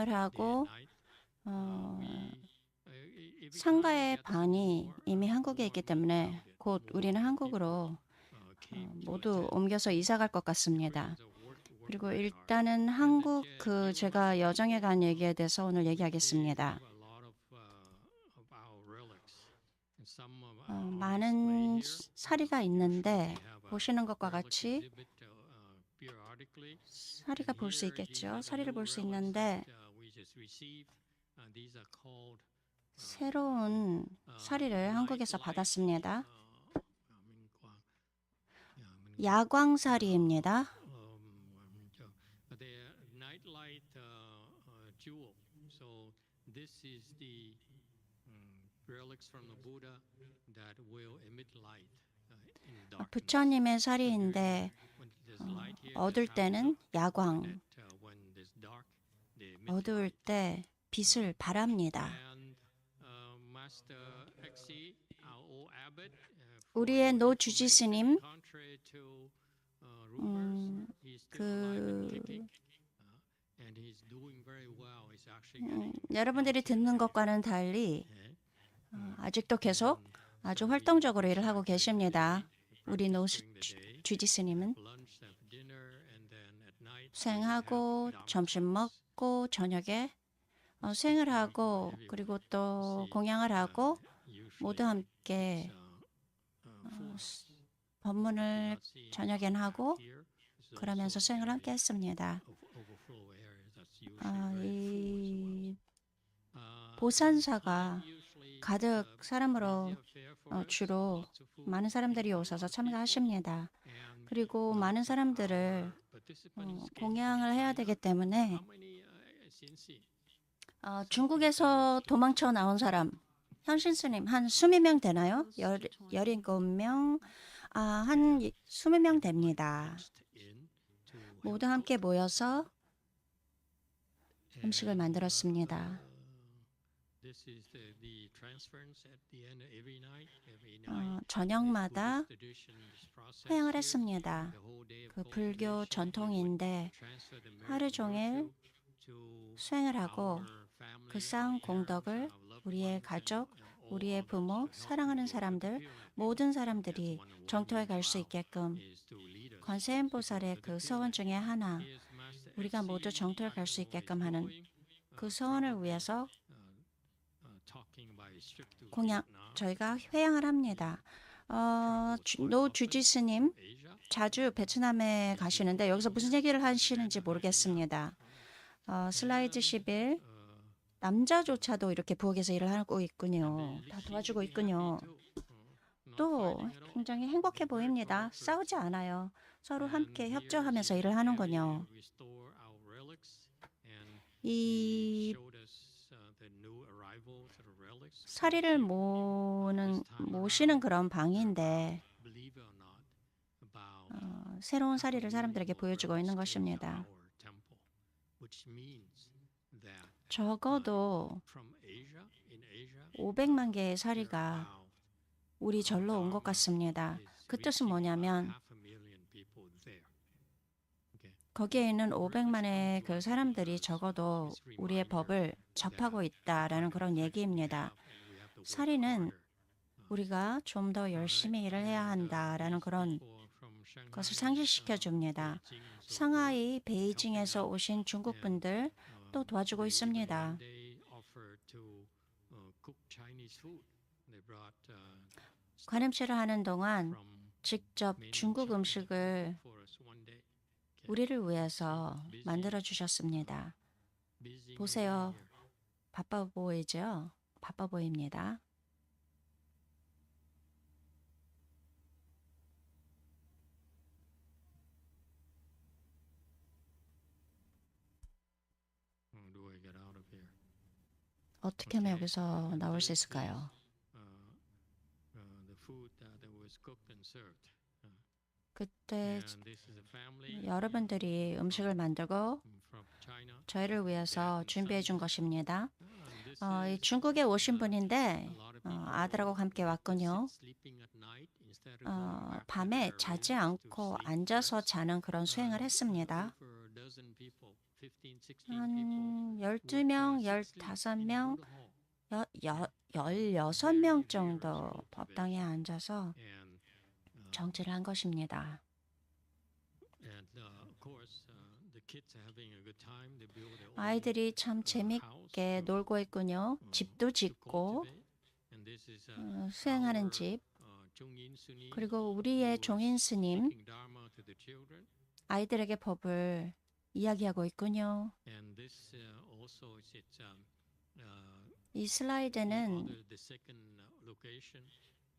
수행을 하고 상가의 반이 이미 한국에 있기 때문에 곧 우리는 한국으로 모두 옮겨서 이사 갈 것 같습니다. 그리고 일단은 한국 제가 여정에 간 얘기에 대해서 오늘 얘기하겠습니다. 많은 사리가 있는데 보시는 것과 같이 사리가 볼 수 있겠죠. 사리를 볼 수 있는데 새로운 사리를 한국에서 받았습니다. 야광사리입니다. 부처님의 사리인데 어두울 때는 야광, 어두울 때 빛을 발합니다. 우리의 노 주지 스님 여러분들이 듣는 것과는 달리 아직도 계속 아주 활동적으로 일을 하고 계십니다. 우리 노 주지 스님은 수행하고 점심 먹고 저녁에 수행을 하고 그리고 또 공양을 하고 모두 함께 법문을 저녁엔 하고 그러면서 수행을 함께 했습니다. 이 보산사가 가득 사람으로 주로 많은 사람들이 오셔서 참가하십니다. 그리고 많은 사람들을 공양을 해야 되기 때문에 중국에서 도망쳐 나온 사람 현신 스님 한 20명 되나요? 17명, 한 20명 됩니다. 모두 함께 모여서 음식을 만들었습니다. 저녁마다 회양을 했습니다. 그 불교 전통인데 하루 종일 수행을 하고 그 쌓은 공덕을 우리의 가족, 우리의 부모, 사랑하는 사람들, 모든 사람들이 정토에 갈 수 있게끔 관세음보살의 그 서원 중에 하나, 우리가 모두 정토에 갈 수 있게끔 하는 그 서원을 위해서 저희가 회양을 합니다. 노 주지 스님 자주 베트남에 가시는데 여기서 무슨 얘기를 하시는지 모르겠습니다. 슬라이드 11 남자조차도 이렇게 부엌에서 일을 하고 있군요. 다 도와주고 있군요. 또 굉장히 행복해 보입니다. 싸우지 않아요. 서로 함께 협조하면서 일을 하는군요. 이 사리를 모시는 그런 방인데 새로운 사리를 사람들에게 보여주고 있는 것입니다. 적어도 500만 개의 사리가 우리 절로 온 것 같습니다. 그 뜻은 뭐냐면 거기에 있는 500만의 그 사람들이 적어도 우리의 법을 접하고 있다라는 그런 얘기입니다. 사리는 우리가 좀 더 열심히 일을 해야 한다라는 그런 것을 상기시켜 줍니다. 상하이, 베이징에서 오신 중국 분들 또 도와주고 있습니다. 관음체를 하는 동안 직접 중국 음식을 우리를 위해서 만들어 주셨습니다. 보세요. 바빠 보이죠? 바빠 보입니다. 어떻게 하면 여기서 나올 수 있을까요? 그때 여러분들이 음식을 만들고 저희를 위해서 준비해 준 것입니다. 중국에 오신 분인데 아들하고 함께 왔군요. 밤에 자지 않고 앉아서 자는 그런 수행을 했습니다. 한 12명, 15명, 16명 정도 법당에 앉아서 정치를 한 것입니다. 아이들이 참 재밌게 놀고 있군요. 집도 짓고 수행하는 집. 그리고 우리의 종인 스님 아이들에게 법을 이야기하고 있군요. 이 슬라이드는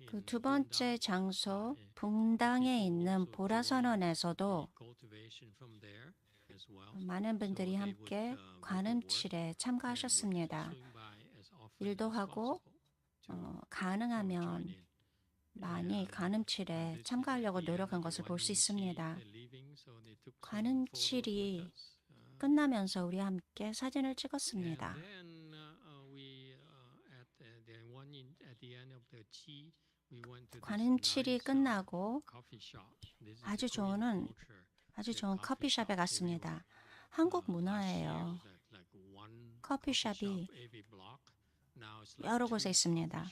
그 두 번째 장소 붕당에 있는 보라선언에서도 많은 분들이 함께 관음칠에 참가하셨습니다. 일도 하고 가능하면 많이 관음칠에 참가하려고 노력한 것을 볼 수 있습니다. 관음칠이 끝나면서 우리 함께 사진을 찍었습니다. 관음칠이 끝나고 아주 좋은 커피숍에 갔습니다. 한국 문화예요. 커피숍이 여러 곳에 있습니다.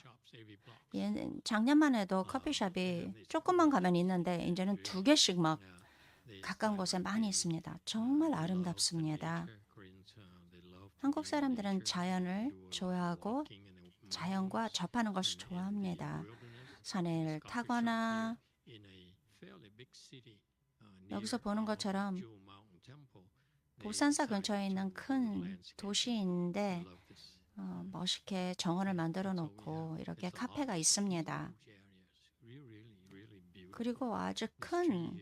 작년만 해도 커피숍이 조금만 가면 있는데 이제는 2개씩 막 가까운 곳에 많이 있습니다. 정말 아름답습니다. 한국 사람들은 자연을 좋아하고 자연과 접하는 것을 좋아합니다. 산을 타거나 여기서 보는 것처럼 보산사 근처에 있는 큰 도시인데 멋있게 정원을 만들어 놓고 이렇게 카페가 있습니다. 그리고 아주 큰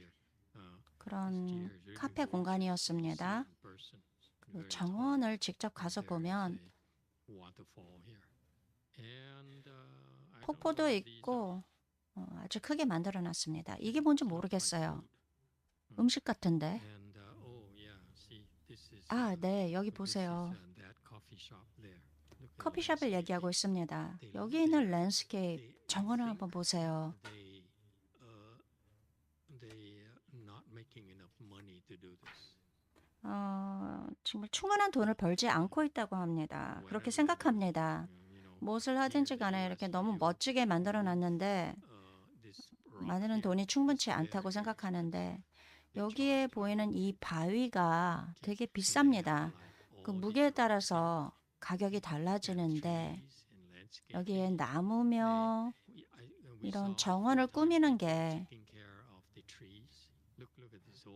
그런 카페 공간이었습니다. 그 정원을 직접 가서 보면 폭포도 있고 아주 크게 만들어 놨습니다. 이게 뭔지 모르겠어요. 음식 같은데. 아, 네, 여기 보세요. 커피숍을 얘기하고 있습니다. 여기 있는 랜드스케이프, 정원을 한번 보세요. 정말 충분한 돈을 벌지 않고 있다고 합니다. 그렇게 생각합니다. 무엇을 하든지 간에 이렇게 너무 멋지게 만들어 놨는데 만드는 돈이 충분치 않다고 생각하는데 여기에 보이는 이 바위가 되게 비쌉니다. 그 무게에 따라서 가격이 달라지는데 여기에 나무며 이런 정원을 꾸미는 게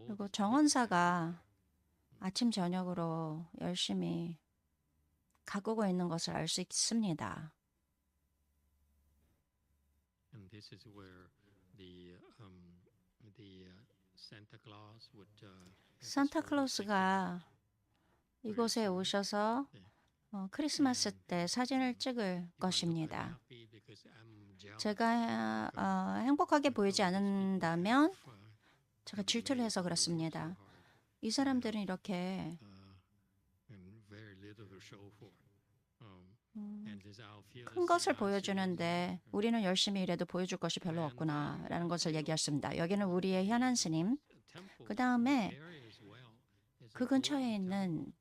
그리고 정원사가 아침 저녁으로 열심히 가꾸고 있는 것을 알 수 있습니다. 산타클로스가 이곳에 오셔서 크리스마스 때 사진을 찍을 것입니다. 제가 행복하게 보이지 않는다면 제가 질투를 해서 그렇습니다. 이 사람들은 이렇게 큰 것을 보여주는데 우리는 열심히 일해도 보여줄 것이 별로 없구나라는 것을 얘기했습니다. 여기는 우리의 현안 스님. 그 다음에 그 근처에 있는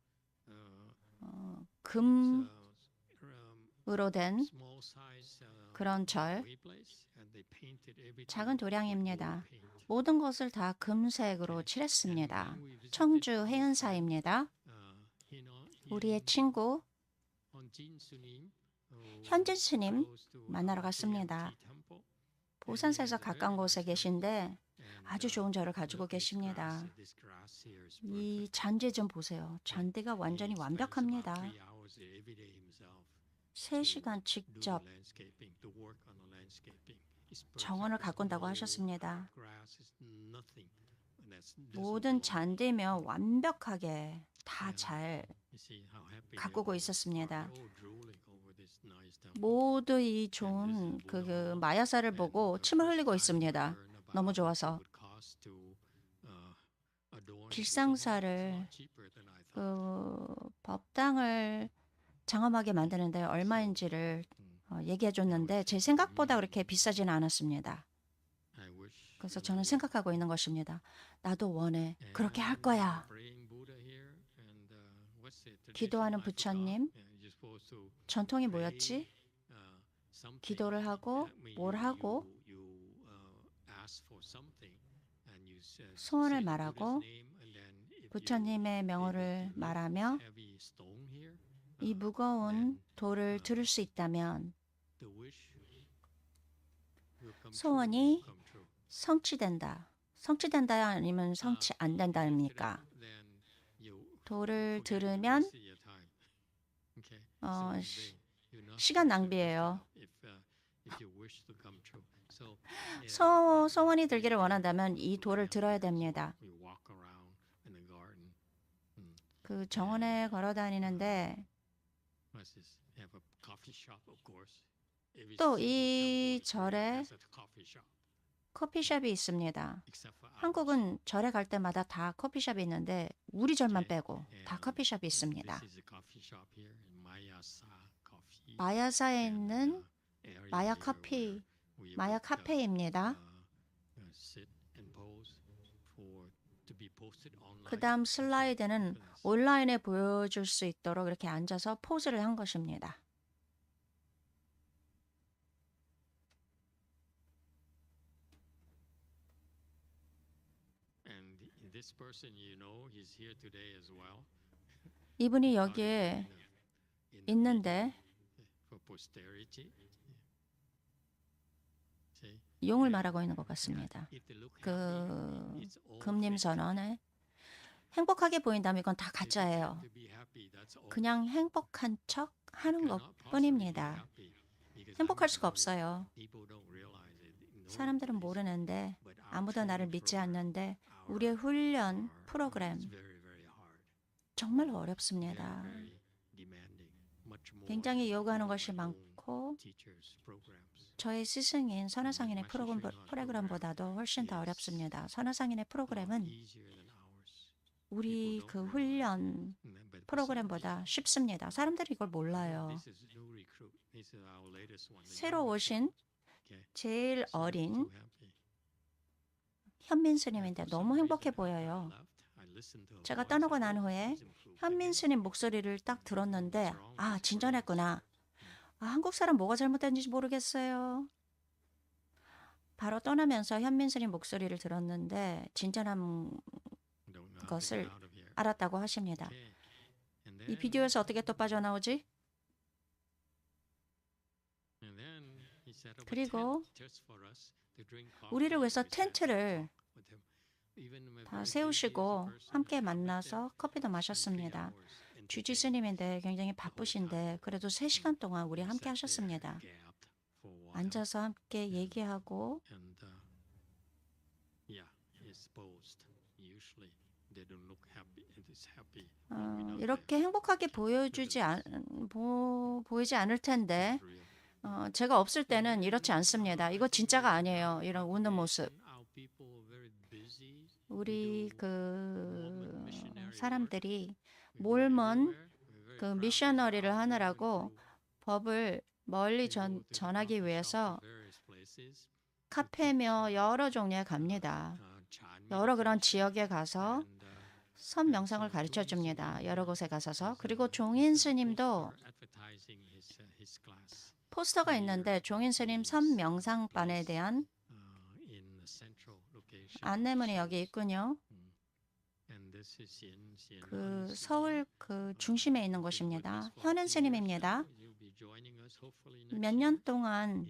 금으로 된 그런 절, 작은 도량입니다. 모든 것을 다 금색으로 칠했습니다. 청주 해은사입니다. 우리의 친구 현진 스님 만나러 갔습니다. 보산사에서 가까운 곳에 계신데 아주 좋은 절을 가지고 계십니다. 이 잔디 좀 보세요. 잔디가 완전히 완벽합니다. 3시간 직접 정원을 가꾼다고 하셨습니다. 모든 잔디며 완벽하게 다 잘 가꾸고 있었습니다. 모두 이 좋은 그 마야사를 보고 침을 흘리고 있습니다. 너무 좋아서. 길상사를 그 법당을 장엄하게 만드는데 얼마인지를 얘기해 줬는데 제 생각보다 그렇게 비싸지는 않았습니다. 그래서 저는 생각하고 있는 것입니다. 나도 원해. 그렇게 할 거야. 기도하는 부처님, 전통이 뭐였지? 기도를 하고 뭘 하고 소원을 말하고 부처님의 명호를 말하며 이 무거운 돌을 들을 수 있다면 소원이 성취된다. 성취된다 아니면 성취 안 된다입니까? 돌을 들으면 시간 낭비예요. 소원이 들기를 원한다면 이 돌을 들어야 됩니다. 그 정원에 걸어 다니는데 또 이 절에 커피숍이 있습니다. 한국은 절에 갈 때마다 다 커피숍이 있는데 우리 절만 빼고 다 커피숍이 있습니다. 마야사에 있는 마야 커피, 마야 카페입니다. 그 다음 슬라이드는 온라인에 보여줄 수 있도록 이렇게 앉아서 포즈를 한 것입니다. 이분이 여기에 있는데 용을 말하고 있는 것 같습니다. 그 금림선언에 행복하게 보인다면 이건 다 가짜예요. 그냥 행복한 척 하는 것 뿐입니다. 행복할 수가 없어요. 사람들은 모르는데 아무도 나를 믿지 않는데 우리의 훈련 프로그램 정말 어렵습니다. 굉장히 요구하는 것이 많고 저의 스승인 선화상인의 프로그램보다도 훨씬 더 어렵습니다. 선화상인의 프로그램은 우리 그 훈련 프로그램보다 쉽습니다. 사람들이 이걸 몰라요. 새로 오신 제일 어린 현민 스님인데 너무 행복해 보여요. 제가 떠나고 난 후에 현민 스님 목소리를 딱 들었는데 아, 진전했구나. 아, 한국 사람 뭐가 잘못됐는지 모르겠어요. 바로 떠나면서 현민 스님 목소리를 들었는데 진전한 것을 알았다고 하십니다. 이 비디오에서 어떻게 또 빠져나오지? 그리고 우리를 위해서 텐트를 다 세우시고 함께 만나서 커피도 마셨습니다. 주지 스님인데 굉장히 바쁘신데 그래도 3시간 동안 우리 함께 하셨습니다. 앉아서 함께 얘기하고 이렇게 행복하게 보이지 않을 텐데 제가 없을 때는 이렇지 않습니다. 이거 진짜가 아니에요. 이런 웃는 모습. 우리 그 사람들이 몰몬 그 미셔너리를 하느라고 법을 멀리 전하기 위해서 카페며 여러 종류에 갑니다. 여러 그런 지역에 가서 선 명상을 가르쳐 줍니다. 여러 곳에 가서서. 그리고 종인 스님도 포스터가 있는데 종인 스님 선 명상반에 대한 안내문이 여기 있군요. 그 서울 그 중심에 있는 곳입니다. 현은 스님입니다. 몇 년 동안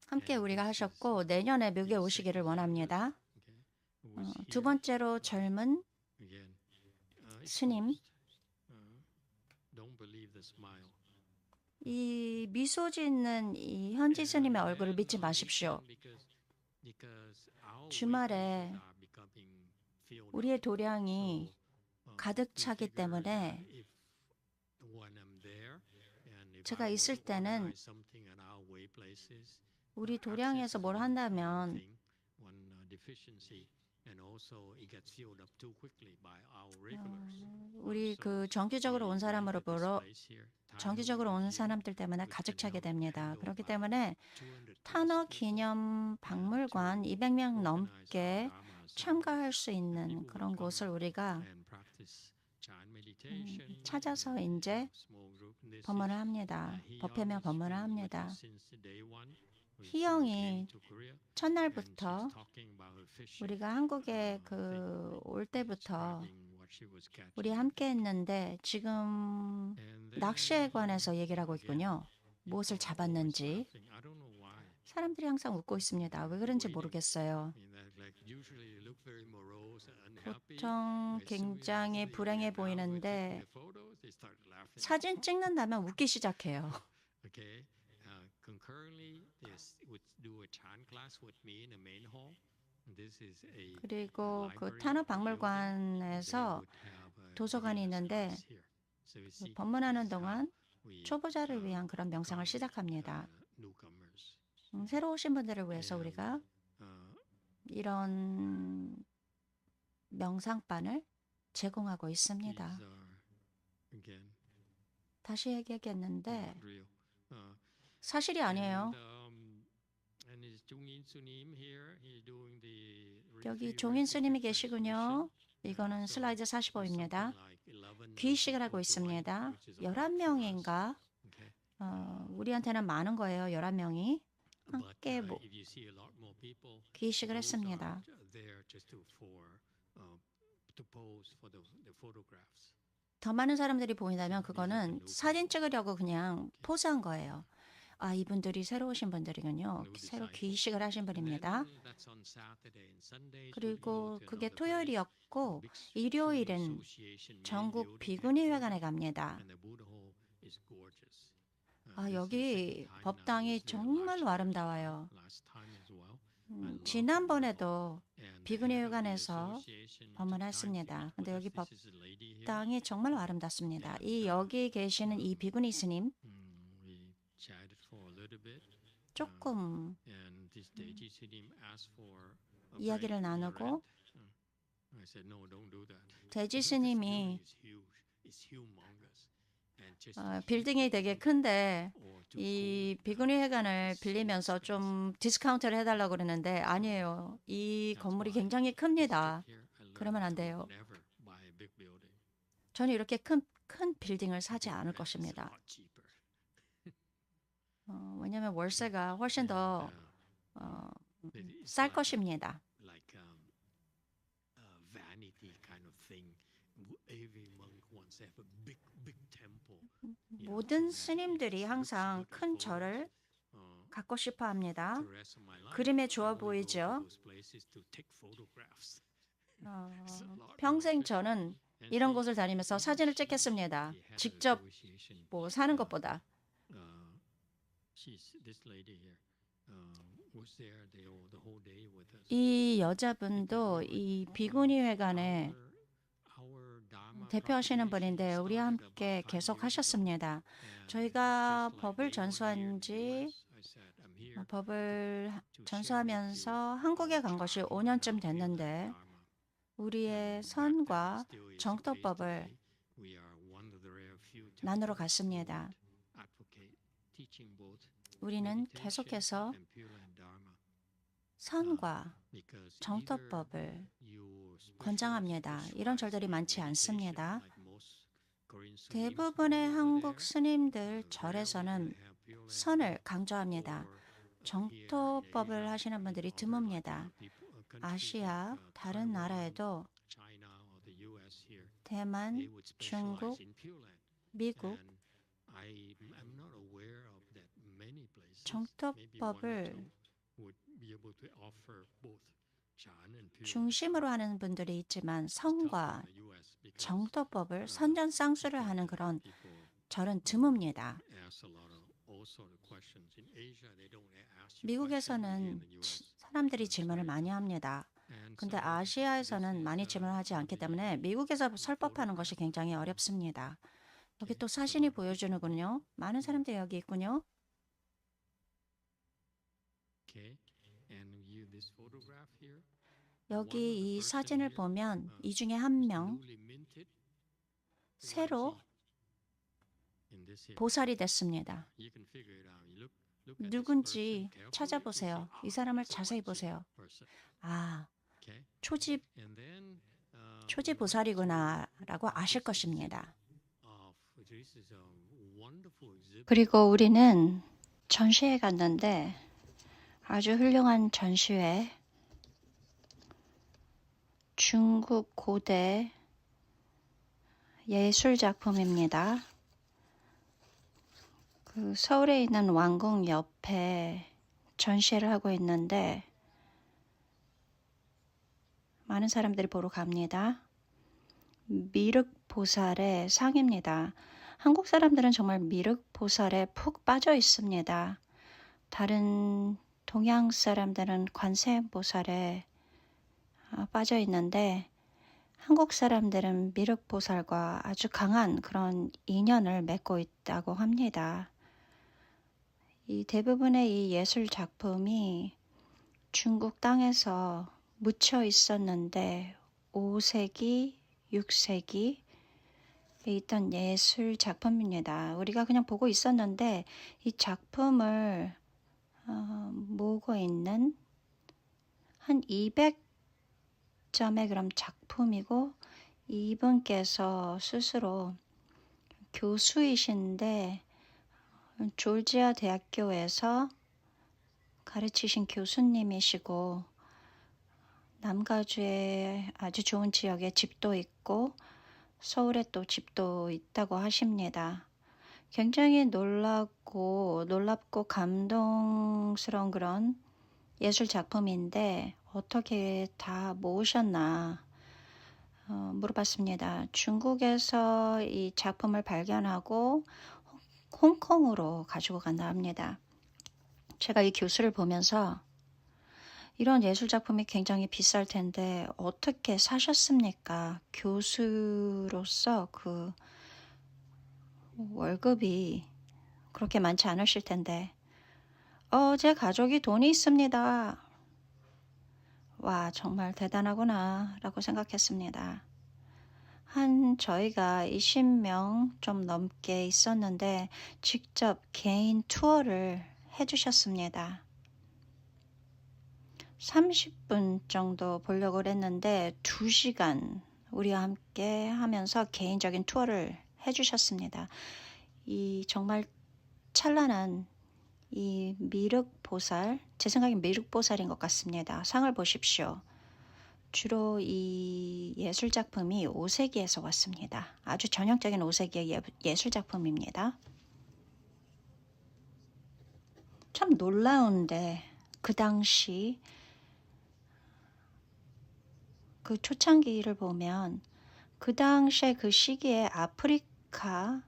함께 우리가 하셨고 내년에 묘기에 오시기를 원합니다. 두 번째로 젊은 스님. 이 미소 짓는 이 현지 스님의 얼굴을 믿지 마십시오. 주말에 우리의 도량이 가득 차기 때문에 제가 있을 때는 우리 도량에서 뭘 한다면 우리 그 정기적으로 온 정기적으로 온 사람들 때문에 가득 차게 됩니다. 그렇기 때문에 탄어 기념 박물관 200명 넘게 참가할 수 있는 그런 곳을 우리가 찾아서 이제 법문을 합니다. 법회며 법문을 합니다. 희영이 첫날부터 우리가 한국에 올 때부터 우리 함께 했는데 지금 낚시에 관해서 얘기를 하고 있군요. 무엇을 잡았는지. 사람들이 항상 웃고 있습니다. 왜 그런지 모르겠어요. 보통 굉장히 불행해 보이는데 사진 찍는다면 웃기 시작해요. 그리고 그 탄원박물관에서 도서관이 있는데 법문하는 동안 초보자를 위한 그런 명상을 시작합니다. 새로 오신 분들을 위해서 우리가 이런 명상반을 제공하고 있습니다. 다시 얘기하겠는데 사실이 아니에요. 여기 종인 스님이 계시군요. 이거는 슬라이드 45입니다. 귀의식을 하고 있습니다. 11명인가? 우리한테는 많은 거예요. 11명이 함께 귀의식을 했습니다. 더 많은 사람들이 보인다면 그거는 사진 찍으려고 그냥 포즈한 거예요. 아, 이분들이 새로 오신 분들이군요. 새로 귀의식을 하신 분입니다. 그리고 그게 토요일이었고 일요일은 전국 비구니회관에 갑니다. 아, 여기 법당이 정말로 아름다워요. 지난번에도 비구니회관에서 법문했습니다. 근데 여기 법당이 정말로 아름답습니다. 여기 계시는 이 비구니 스님 조금 이야기를 나누고 대지 스님이 빌딩이 되게 큰데 이 비구니 회관을 빌리면서 좀 디스카운트를 해달라고 그러는데 아니에요. 이 건물이 굉장히 큽니다. 그러면 안 돼요. 저는 이렇게 큰 빌딩을 사지 않을 것입니다. 왜냐하면 월세가 훨씬 더 쌀 것입니다. 모든 스님들이 항상 큰 절을 갖고 싶어 합니다. 그림에 좋아 보이죠? 평생 저는 이런 곳을 다니면서 사진을 찍겠습니다. 직접 사는 것보다. 이 여자분도 이 비구니 회관에 대표하시는 분인데 우리 함께 계속 하셨습니다. 저희가 법을 전수하면서 한국에 간 것이 5년쯤 됐는데 우리의 선과 정토법을 나누러 갔습니다. 우리는 계속해서 선과 정토법을 권장합니다. 이런 절들이 많지 않습니다. 대부분의 한국 스님들 절에서는 선을 강조합니다. 정토법을 하시는 분들이 드뭅니다. 아시아 다른 나라에도 대만, 중국, 미국 정토법을 중심으로 하는 분들이 있지만 선과 정토법을 선전쌍수를 하는 그런 절은 드뭅니다. 미국에서는 사람들이 질문을 많이 합니다. 근데 아시아에서는 많이 질문하지 않기 때문에 미국에서 설법하는 것이 굉장히 어렵습니다. 여기 또 사진이 보여주는군요. 많은 사람들이 여기 있군요. 여기 이 사진을 보면 이 중에 한 명 새로 보살이 됐습니다. 누군지 찾아보세요. 이 사람을 자세히 보세요. 아, 초집 초지보살이구나라고 아실 것입니다. 그리고 우리는 전시회 갔는데 아주 훌륭한 전시회, 중국 고대 예술 작품입니다. 그 서울에 있는 왕궁 옆에 전시회를 하고 있는데 많은 사람들이 보러 갑니다. 미륵보살의 상입니다. 한국 사람들은 정말 미륵보살에 푹 빠져 있습니다. 다른 동양 사람들은 관세음보살에 빠져 있는데 한국 사람들은 미륵보살과 아주 강한 그런 인연을 맺고 있다고 합니다. 이 대부분의 이 예술 작품이 중국 땅에서 묻혀 있었는데 5세기, 6세기에 있던 예술 작품입니다. 우리가 그냥 보고 있었는데 이 작품을 모으고 있는 한 200점의 그런 작품이고 이분께서 스스로 교수이신데 조지아 대학교에서 가르치신 교수님이시고 남가주에 아주 좋은 지역에 집도 있고 서울에 또 집도 있다고 하십니다. 굉장히 놀랍고 감동스러운 그런 예술 작품인데 어떻게 다 모으셨나 물어봤습니다. 중국에서 이 작품을 발견하고 홍콩으로 가지고 간다 합니다. 제가 이 교수를 보면서 이런 예술 작품이 굉장히 비쌀 텐데 어떻게 사셨습니까? 교수로서 그 월급이 그렇게 많지 않으실 텐데 제 가족이 돈이 있습니다. 와, 정말 대단하구나 라고 생각했습니다. 저희가 20명 좀 넘게 있었는데 직접 개인 투어를 해주셨습니다. 30분 정도 보려고 했는데 2시간 우리와 함께 하면서 개인적인 투어를 해주셨습니다. 이 정말 찬란한 이 미륵보살, 제 생각엔 미륵보살인 것 같습니다. 상을 보십시오. 주로 이 예술 작품이 5세기에서 왔습니다. 아주 전형적인 5세기의 예술 작품입니다. 참 놀라운데 그 당시 그 초창기를 보면 그 당시에 그 시기에 아프리카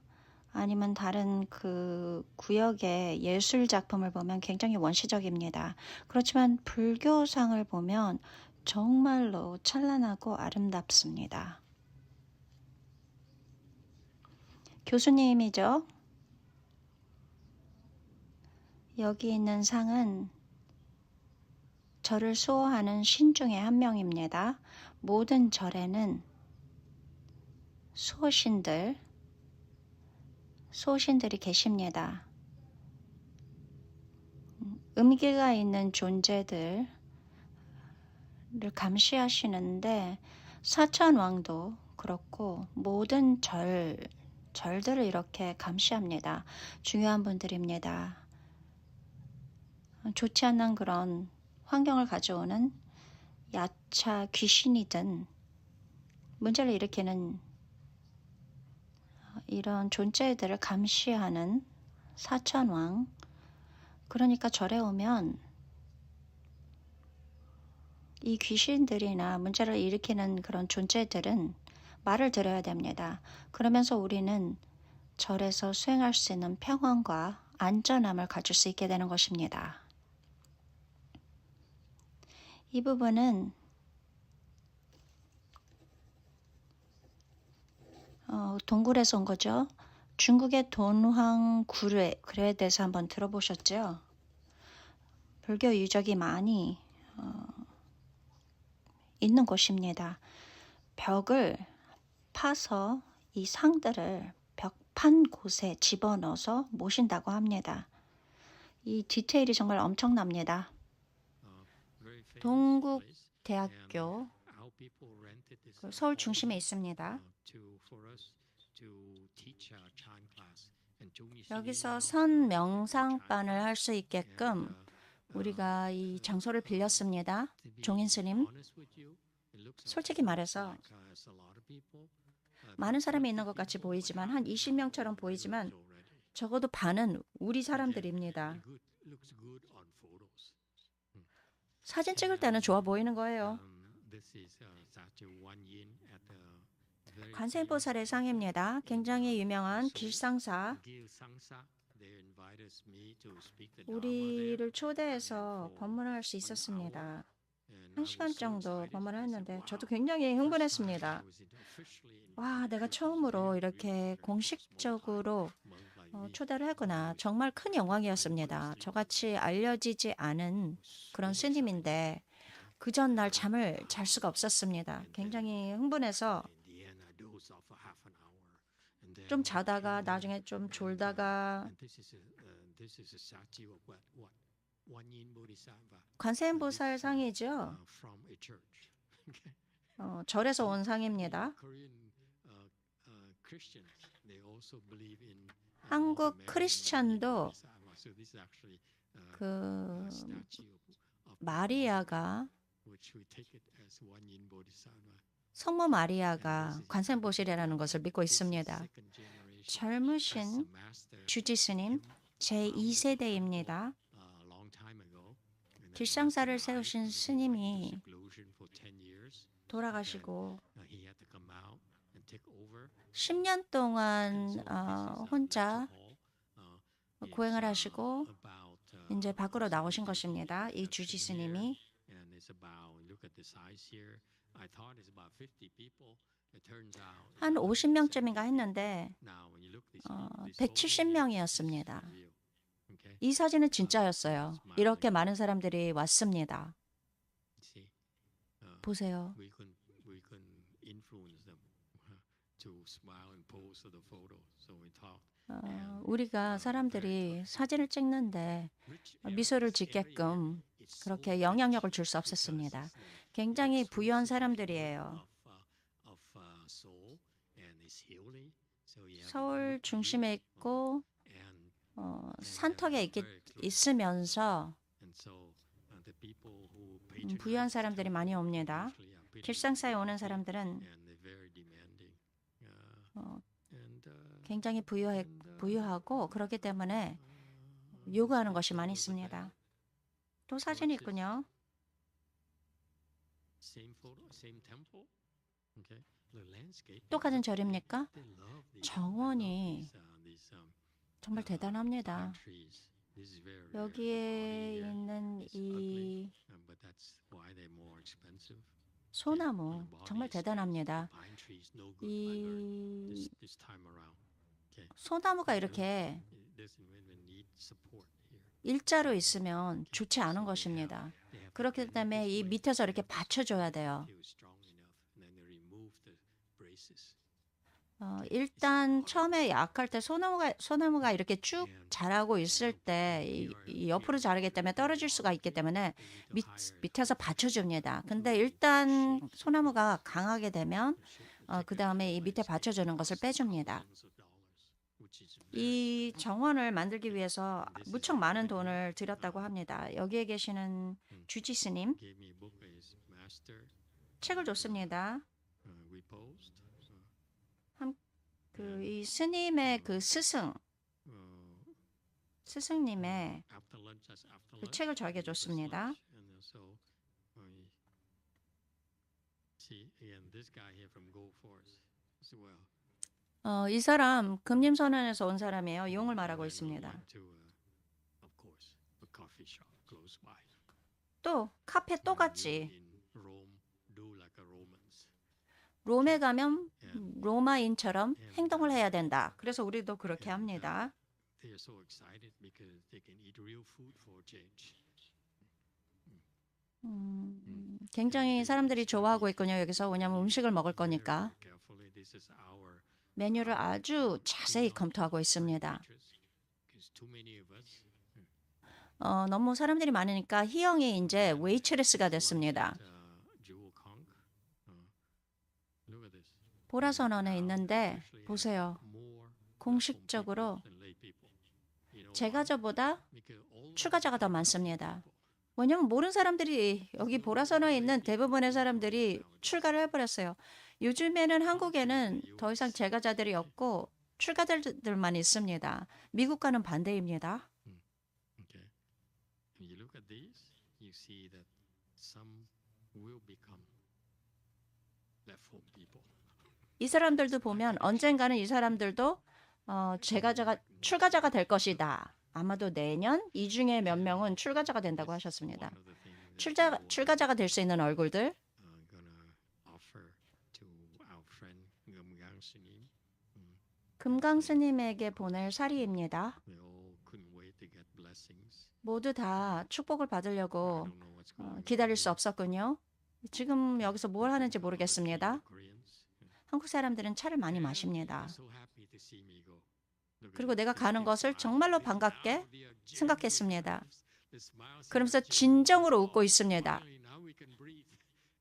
아니면 다른 그 구역의 예술 작품을 보면 굉장히 원시적입니다. 그렇지만 불교상을 보면 정말로 찬란하고 아름답습니다. 교수님이죠. 여기 있는 상은 절을 수호하는 신 중에 한 명입니다. 모든 절에는 수호신들이 계십니다. 음기가 있는 존재들을 감시하시는데 사천왕도 그렇고 모든 절들을 이렇게 감시합니다. 중요한 분들입니다. 좋지 않은 그런 환경을 가져오는 야차 귀신이든 문제를 일으키는 이런 존재들을 감시하는 사천왕, 그러니까 절에 오면 이 귀신들이나 문제를 일으키는 그런 존재들은 말을 들어야 됩니다. 그러면서 우리는 절에서 수행할 수 있는 평안과 안전함을 가질 수 있게 되는 것입니다. 이 부분은 동굴에서 온 거죠. 중국의 돈황 굴에 대해서 한번 들어보셨죠? 불교 유적이 많이 있는 곳입니다. 벽을 파서 이 상들을 벽판 곳에 집어넣어서 모신다고 합니다. 이 디테일이 정말 엄청납니다. 동국대학교 그 서울 중심에 있습니다. 여기서 선 명상반을 할 수 있게끔 우리가 이 장소를 빌렸습니다. 종인 스님, 솔직히 말해서 많은 사람이 있는 것 같이 보이지만 한 20명처럼 보이지만 적어도 반은 우리 사람들입니다. 사진 찍을 때는 좋아 보이는 거예요. 관세음보살의 상입니다. 굉장히 유명한 길상사. 우리를 초대해서 법문을 할 수 있었습니다. 1시간 정도 법문을 했는데 저도 굉장히 흥분했습니다. 와, 내가 처음으로 이렇게 공식적으로 초대를 했구나. 정말 큰 영광이었습니다. 저같이 알려지지 않은 그런 스님인데 그 전날 잠을 잘 수가 없었습니다. 굉장히 흥분해서 좀 자다가 나중에 좀 졸다가 관세음보살 상이죠. 절에서 온 상입니다. 한국 크리스찬도 그 마리아가 성모 마리아가 관세음보살이라는 것을 믿고 있습니다. 젊으신 주지 스님 제2세대입니다. 길상사를 세우신 스님이 돌아가시고 10년 동안 혼자 고행을 하시고 이제 밖으로 나오신 것입니다. 이 주지 스님이 한 50명쯤인가 했는데 170명이었습니다. 이 사진은 진짜였어요. 이렇게 많은 사람들이 왔습니다. 보세요. 우리가 사람들이 사진을 찍는데 미소를 짓게끔 그렇게 영향력을 줄 수 없었습니다. 굉장히 부유한 사람들이에요. 서울 중심에 있고 산턱에 있으면서 부유한 사람들이 많이 옵니다. 길상사에 오는 사람들은 굉장히 부유하고 그렇기 때문에 요구하는 것이 많이 있습니다. 또 사진이 있군요. 똑같은 절입니까? 정원이 정말 대단합니다. 여기에 있는 이 소나무 정말 대단합니다. 이 소나무가 이렇게 일자로 있으면 좋지 않은 것입니다. 그렇기 때문에 이 밑에서 이렇게 받쳐줘야 돼요. 일단 처음에 약할 때 소나무가 이렇게 쭉 자라고 있을 때 이 옆으로 자라기 때문에 떨어질 수가 있기 때문에 밑에서 받쳐줍니다. 근데 일단 소나무가 강하게 되면 그 다음에 이 밑에 받쳐주는 것을 빼줍니다. 이 정원을 만들기 위해서 무척 많은 돈을 들였다고 합니다. 여기에 계시는 주지 스님 책을 줬습니다. 이 스님의 그 스승님의 그 책을 저에게 줬습니다. 이 사람 금림선언에서 온 사람이에요. 용을 말하고 있습니다. 또 카페 또 갔지. 롬에 가면 로마인처럼 행동을 해야 된다. 그래서 우리도 그렇게 합니다. 굉장히 사람들이 좋아하고 있군요. 여기서 왜냐하면 음식을 먹을 거니까. 메뉴를 아주 자세히 검토하고 있습니다. 너무 사람들이 많으니까 희영이 이제 웨이트레스가 됐습니다. 보라 선언에 있는데 보세요. 공식적으로 재가자보다 출가자가 더 많습니다. 왜냐하면 모르는 사람들이 여기 보라 선언에 있는 대부분의 사람들이 출가를 해버렸어요. 요즘에는 한국에는 더 이상 재가자들이 없고 출가자들만 있습니다. 미국과는 반대입니다. Okay. When you look at these, you see that some will become left home people. 이 사람들도 보면 언젠가는 이 사람들도 출가자가 될 것이다. 아마도 내년 이 중에 몇 명은 출가자가 된다고 하셨습니다. One of the things that 출가자가 될 수 있는 얼굴들 gonna offer to our friend Gamgang Sunim. 금강 스님에게 보낼 사리입니다. They all couldn't wait to get blessings. 모두 다 축복을 I 받으려고 don't know what's going on. 기다릴 수 없었군요. 지금 여기서 뭘 하는지 모르겠습니다. Koreans. 한국 사람들은 차를 많이 마십니다. They're so happy to see me go. 그리고 내가 가는 것을 정말로 반갑게 생각했습니다. 그러면서 진정으로 웃고 있습니다.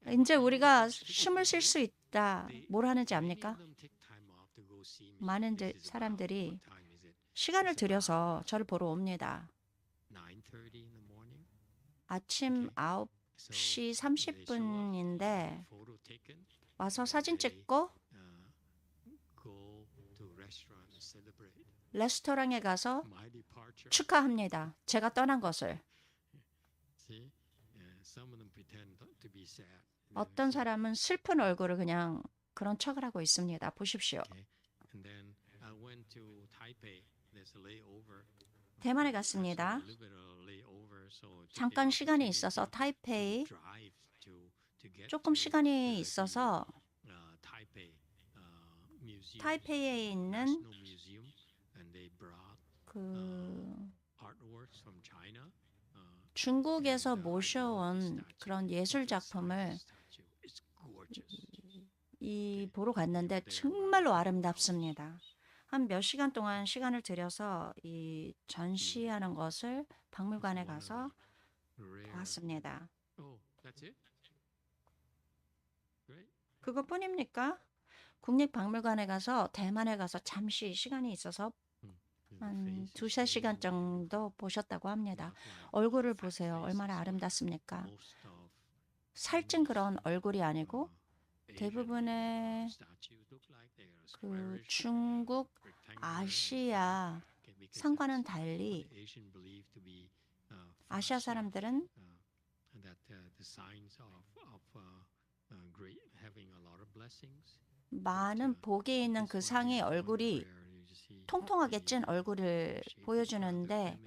이제 우리가 숨을 쉴 수 있다. 뭘 하는지 압니까? 많은 사람들이 시간을 들여서 저를 보러 옵니다. 아침 9시 30분인데 와서 사진 찍고 레스토랑에 가서 축하합니다. 제가 떠난 것을. 어떤 사람은 슬픈 얼굴을 그냥 그런 척을 하고 있습니다. 보십시오. 대만에 갔습니다. 잠깐 시간이 있어서 타이페이 조금 시간이 있어서 타이페이에 있는 그 중국에서 모셔온 그런 예술 작품을 보러 갔는데 정말로 아름답습니다. 한 몇 시간 동안 시간을 들여서 이 전시하는 것을 박물관에 가서 보았습니다. 그것뿐입니까? 국립박물관에 가서 대만에 가서 잠시 시간이 있어서 한 2~3시간 정도 보셨다고 합니다. 얼굴을 보세요. 얼마나 아름답습니까? 살찐 그런 얼굴이 아니고 대부분의 그 중국, 아시아 상과는 달리 아시아 사람들은 많은 복이 있는 그 상의 얼굴이 통통하게 찐 얼굴을 보여주는데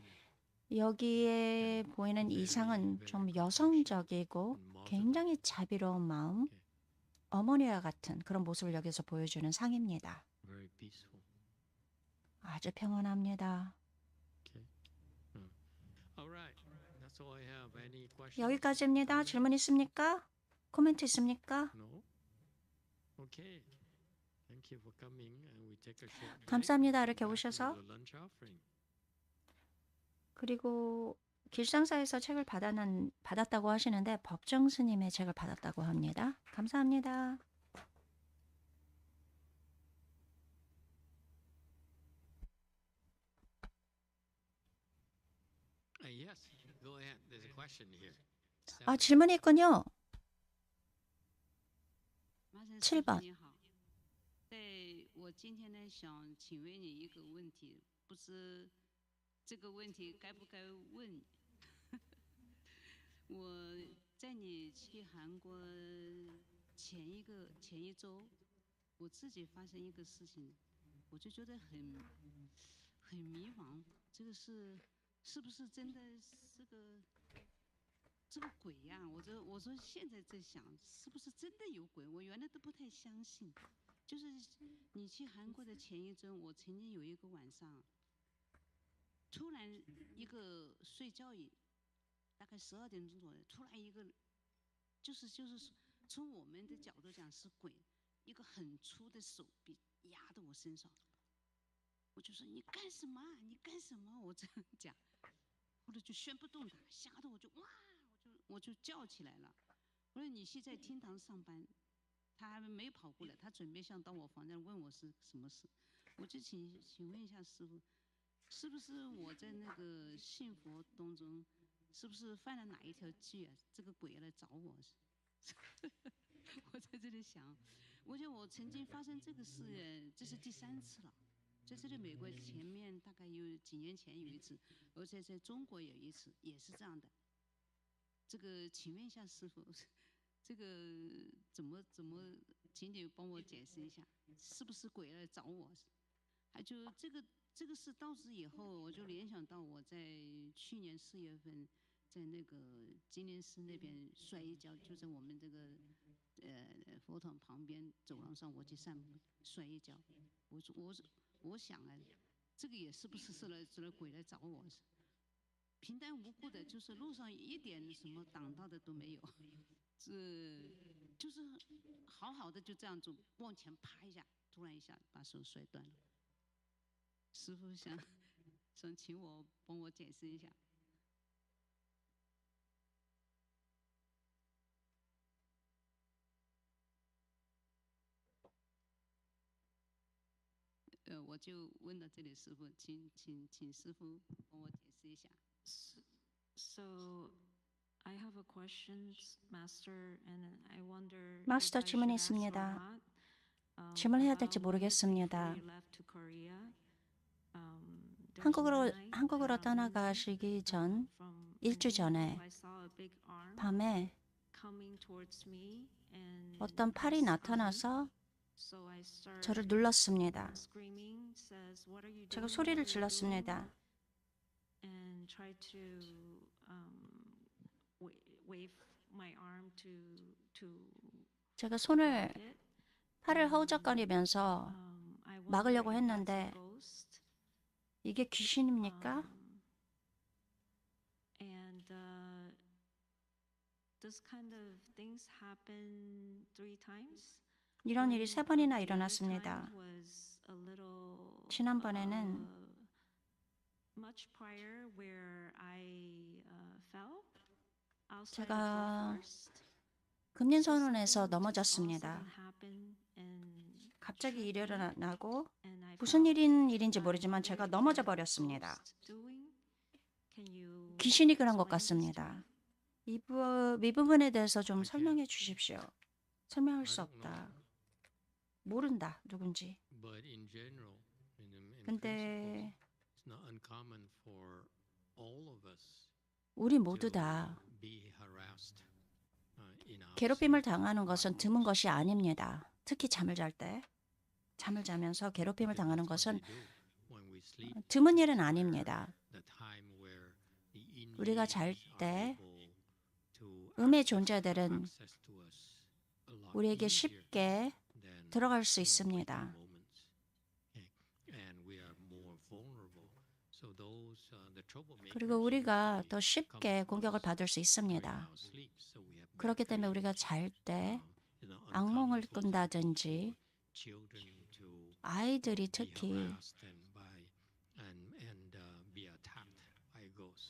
여기에 보이는 이 상은 좀 여성적이고 굉장히 자비로운 마음, 어머니와 같은 그런 모습을 여기서 보여주는 상입니다. 아주 평온합니다. 여기까지입니다. 질문 있습니까? 코멘트 있습니까? 감사합니다. 이렇게 오셔서. 그리고 길상사에서 책을 받았다고 하시는데 법정 스님의 책을 받았다고 합니다. 감사합니다. 질문이 있군요. 7번. 我今天呢，想请问你一个问题，不知这个问题该不该问？我在你去韩国前一周，我自己发生一个事情，我就觉得很迷茫，这个是不是真的这个鬼呀？我说现在在想，是不是真的有鬼？我原来都不太相信。就是你去韩国的前一周，我曾经有一个晚上，突然一个睡觉大概12点钟左右，突然一个就是从我们的角度讲是鬼，一个很粗的手臂压到我身上，我就说你干什么？你干什么？我这样讲，后来就宣不动他，吓得我就哇，我就叫起来了。我说你是在厅堂上班？他还没跑过来，他准备想到我房间问我是什么事，我就请问一下师傅，是不是我在那个信佛当中，是不是犯了哪一条戒啊？这个鬼要来找我？我在这里想，我觉得我曾经发生这个事，这是第3次了。在这里美国前面大概有几年前有一次，而且在中国有一次，也是这样的。这个请问一下师傅，这个怎么，请你帮我解释一下，是不是鬼来找我？还就这个事到此以后，我就联想到我在去年4月份在那个金莲寺那边摔一跤，就在我们这个佛堂旁边走廊上，我去散步摔一跤。我想啊，这个也是不是来鬼来找我？平淡无故的，就是路上一点什么挡道的都没有，就是好好的就这样走，往前啪一下，突然一下把手摔断了。师父想请我帮我解释一下。我就问到这里，师父，请师父帮我解释一下。So I have a question, Master, and I wonder 마스터 if I 질문이 should ask or 있습니다. not. 질문해야 될지 About 모르겠습니다. before you left to Korea, there was one night, 한국으로 떠나가시기 전 from 일주 전에 I saw a big arm 밤에 coming towards me, and 어떤 팔이 나타나서 so I started 저를 눌렀습니다. screaming, says, "What are you 제가 doing? 소리를 What are you doing?" 질렀습니다. And tried to wave my arm to 제가 손을 block it. 팔을 허우적거리면서 I wonder 막으려고 if that's a 했는데 ghost. 이게 귀신입니까? And this kind of things happen 3 times. 이런 일이 3번이나 The other 일어났습니다. time was a little, 지난번에는 much prior where I fell outside the 제가 forest. 금린선원에서 넘어졌습니다. 갑자기 일이 일어나고 무슨 일인지 모르지만 제가 넘어져 버렸습니다. 귀신이 그런 것 같습니다. 이 부분에 대해서 좀 설명해 주십시오. 설명할 수 없다. 모른다, 누군지. But in general, in 근데 principle, it's not uncommon for all of us 우리 모두 다 to be harassed in our 괴롭힘을 당하는 것은 드문 것이 아닙니다. 특히 잠을 잘 때. 잠을 자면서 괴롭힘을 당하는 것은 드문 일은 아닙니다. 우리가 잘 때 음의 존재들은 우리에게 쉽게 들어갈 수 있습니다. 그리고 우리가 더 쉽게 공격을 받을 수 있습니다. 그렇기 때문에 우리가 잘 때 악몽을 꾼다든지 아이들이 특히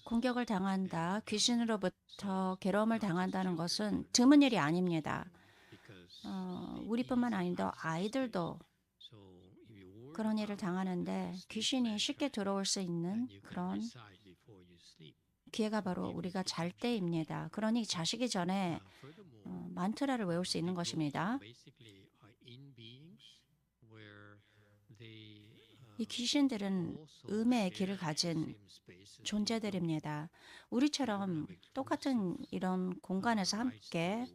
공격을 당한다, 귀신으로부터 괴로움을 당한다는 것은 드문 일이 아닙니다. 우리뿐만 아니라 아이들도 그런 일을 당하는데 귀신이 쉽게 들어올 수 있는 그런 기회가 바로 우리가 잘 때입니다. 그러니 자시기 전에 만트라를 외울 수 있는 것입니다. 이 귀신들은 음의 길을 가진 존재들입니다. 우리처럼 똑같은 이런 공간에서 함께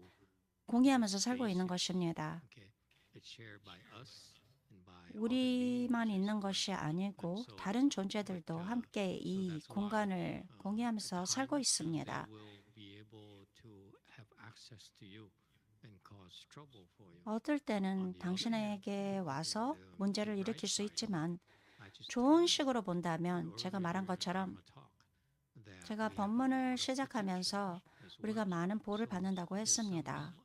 공유하면서 살고 있는 것입니다. 우리만 있는 것이 아니고 다른 존재들도 함께 이 공간을 공유하면서 살고 있습니다. 어떨 때는 당신에게 와서 문제를 일으킬 수 있지만 좋은 식으로 본다면 제가 말한 것처럼 제가 법문을 시작하면서 우리가 많은 보를 받는다고 했습니다.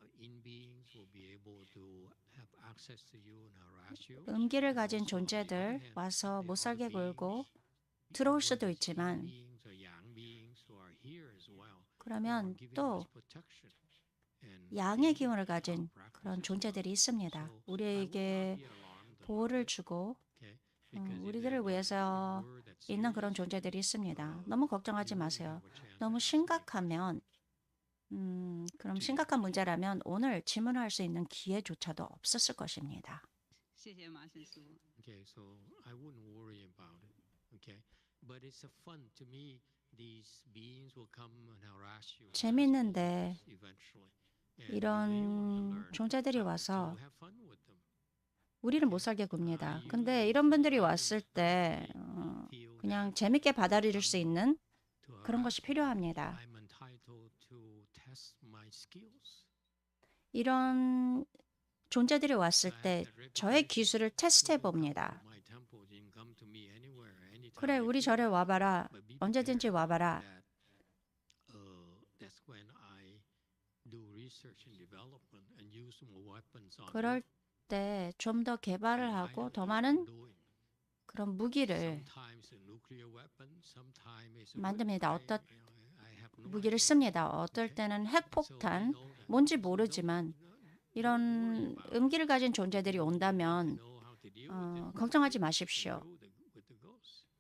음기를 가진 존재들 와서 못살게 굴고 들어올 수도 있지만 그러면 또 양의 기운을 가진 그런 존재들이 있습니다. 우리에게 보호를 주고 우리들을 위해서 있는 그런 존재들이 있습니다. 너무 걱정하지 마세요. 너무 심각하면 그럼 심각한 문제라면 오늘 질문할 수 있는 기회조차도 없었을 것입니다. 谢谢马神师傅。 Okay, so I wouldn't worry about it. Okay, but it's a fun to me. These beings will come and harass you. 재밌는데 Eventually. 이런 존재들이 와서 have fun with them. 우리를 못 살게 굽니다. 근데 이런 분들이 왔을 때 그냥 재밌게 받아들일 수 있는 그런 것이 필요합니다. I'm entitled to test my skills. 이런 존재들이 왔을 때 저의 기술을 테스트해 봅니다. My temple didn't come to me anywhere, anytime. 그래, 우리 절에 와봐라. But be 언제든지 prepared 와봐라. that, that's when I do research and development and use more weapons on 그럴 you. 때 좀 더 개발을 And I 하고 know 더 what 많은 I'm doing. 그런 무기를 Sometimes a nuclear weapon, sometimes it's a 만듭니다. weapon. 어떤 I have no 무기를 idea. 씁니다. 어떨 때는 So I 핵폭탄, know that. 뭔지 So 모르지만 don't worry 이런 about it. 음기를 가진 존재들이 I 온다면 know how to deal with it. 걱정하지 You 마십시오. can deal with the ghosts.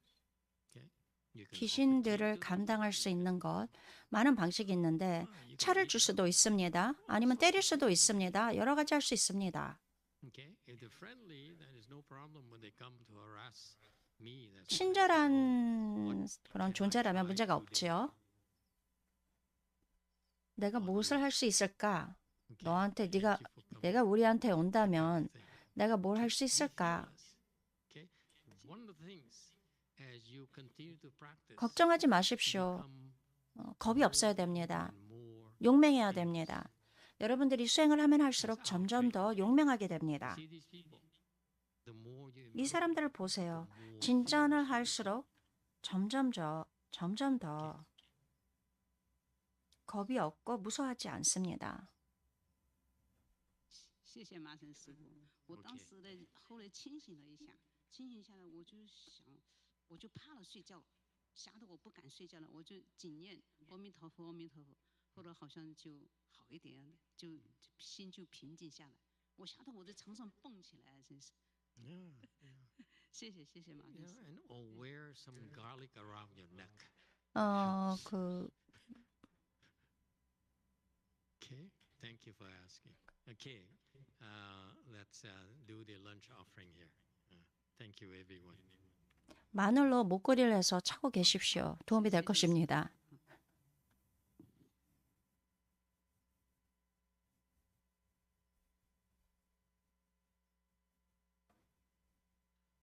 Okay? You can 귀신들을 offer tea to them. 감당할 수 있는 것 많은 방식이 있는데 You can 차를 beat 줄 them. 수도 있습니다. 아니면 때릴 수도 있습니다. 여러 가지 할 수 있습니다. Okay? If they're friendly, then there's no problem when they come to harass me. That's fine. 친절한 그런 존재라면 문제가 없지요. 내가 무엇을 할 수 있을까? Okay. 너한테 Thank 네가 you for coming. 내가 우리한테 온다면 Thing. 내가 뭘 할 수 있을까? Okay? One of the things as you continue to practice, 걱정하지 마십시오. become 겁이 없어야 됩니다. and more. 용맹해야 됩니다. 여러분들이 수행을 하면 할수록 점점 더 용맹하게 됩니다. See these people. The more you 이 사람들을 보세요. the more 진전을 할수록 점점 더 겁이 없고 무서워하지 않습니다. 谢谢麻神师傅。我当 OK 时的后来清醒了一下，清醒下来我就想，我就怕了睡觉，吓得我不敢睡觉了，我就紧念阿弥陀佛，阿弥陀佛。后来好像就好一点，就心就平静下来。我吓得我在床上蹦起来，真是。 Yeah, 谢谢谢谢麻神 yeah, 师。 and or wear some garlic around your neck. Okay, thank you for asking. Okay, let's do the lunch offering here. Thank you, everyone. 마늘로 목걸이를 해서 차고 계십시오. 도움이 될 것입니다.